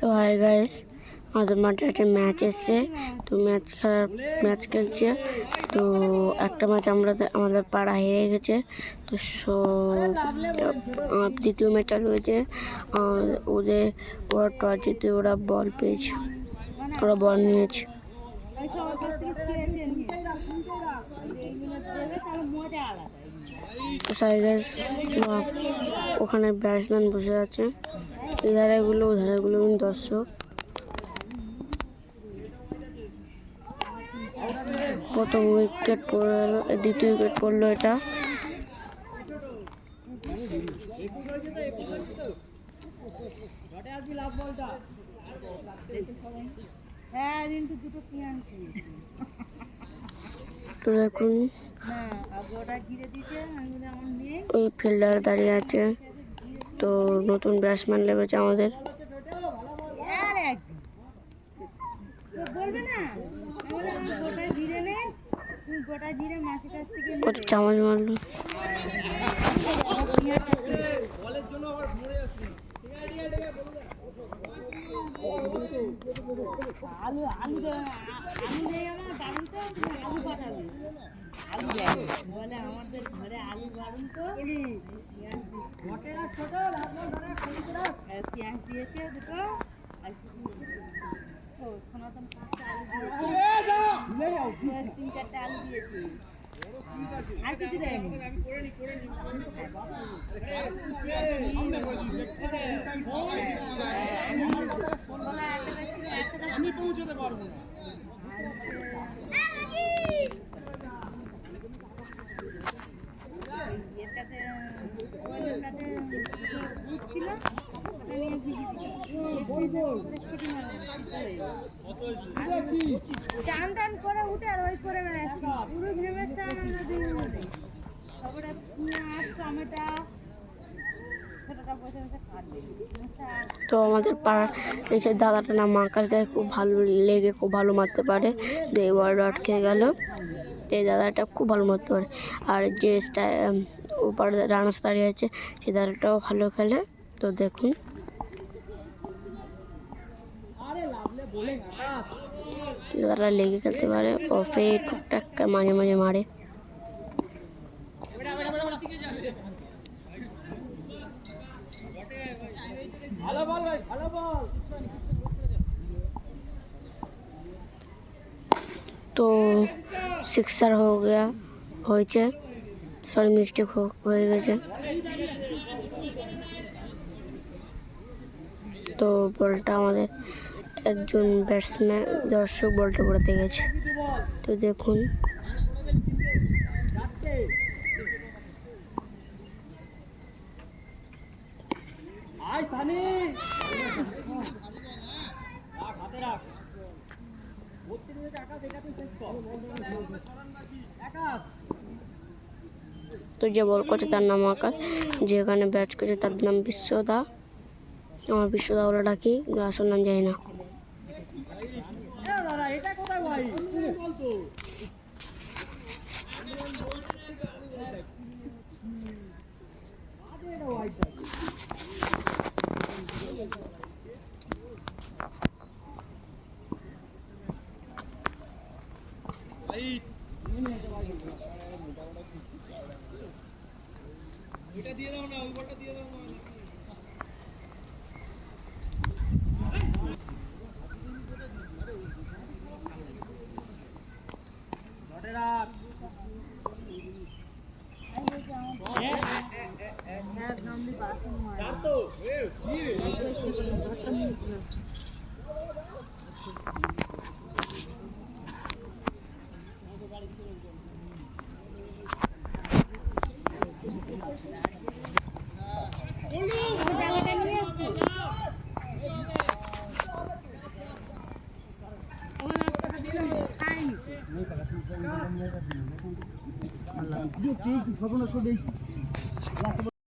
তো hi guys, আমাদের মাঠে একটা ম্যাচ এসছে। তো ম্যাচ খেলছে। তো একটা ম্যাচ আমাদের পাড়া হেরে গেছে। তো দ্বিতীয় ম্যাচ চালু হয়েছে। ওরা টস জিতে ওরা বল পেয়েছে, ওরা বল নিয়েছে। ওখানে ব্যাটসম্যান বসে আছে, ওধারেগুলো দর্শক। প্রথম উইকেট পড়ে গেল, দ্বিতীয় উইকেট পড়লো এটা। তো দেখুন ওই ফিল্ডার দাঁড়িয়ে আছে। তো নতুন ব্যাটসম্যান লেগেছে আমাদের। কত চামচ মারলো। আমাদের ঘরে আলু বাড়ুন তো পেঁয়াজ দিয়েছে দুটো, সনাতন 5টা আলু দিয়েছে, 3-4টা আলু দিয়েছে, আর কিছু দেয়নি। আমি পৌঁছতে পারবো না। টান টান করে উঠে আর ওই করে বেড়াচ্ছি, পুরো ঘেমে চান। আমরা টমেটো তো আমাদের পাড়ার এই যে দাদাটা নাম আকাশ, দেয় খুব ভালো লেগে, খুব ভালো মারতে পারে। যে ওয়ার্ড আটকে গেল, এই দাদাটা খুব ভালো মারতে পারে। আর যে ওপারে রানার্স দাঁড়িয়ে আছে, সেই দাদাটাও ভালো খেলে। তো দেখুন দাদাটা লেগে খেলতে পারে, অফে টুকটাক মাঝে মাঝে মারে। তো সিক্সার হয়েছে, সরি মিস্টেক হয়ে গেছে। তো বলটা আমাদের একজন ব্যাটসম্যান দর্শক বলটা পড়াতে গেছে। তো দেখুন তো যে বল করছে তার নাম আকাশ, যেখানে ব্যাট করছে তার নাম বিশ্বদা। আমার বিশ্বদা বলে ডাকি, আসল নাম জানি না। ওইটা দিয়ে দাও না, ওই বলটা দিয়ে দাও না।